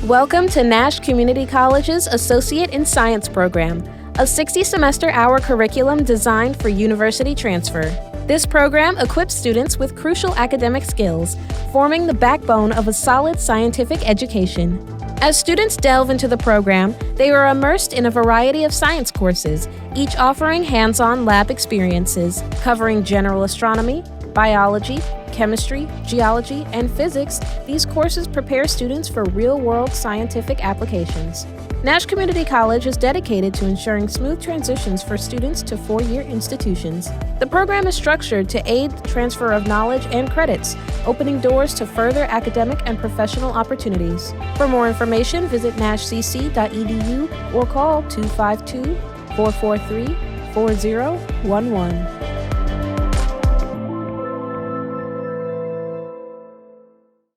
Welcome to Nash Community College's Associate in Science program, a 60-semester-hour curriculum designed for university transfer. This program equips students with crucial academic skills, forming the backbone of a solid scientific education. As students delve into the program, they are immersed in a variety of science courses, each offering hands-on lab experiences covering general astronomy, biology, chemistry, geology, and physics. These courses prepare students for real-world scientific applications. Nash Community College is dedicated to ensuring smooth transitions for students to four-year institutions. The program is structured to aid the transfer of knowledge and credits, opening doors to further academic and professional opportunities. For more information, visit nashcc.edu or call 252-443-4011.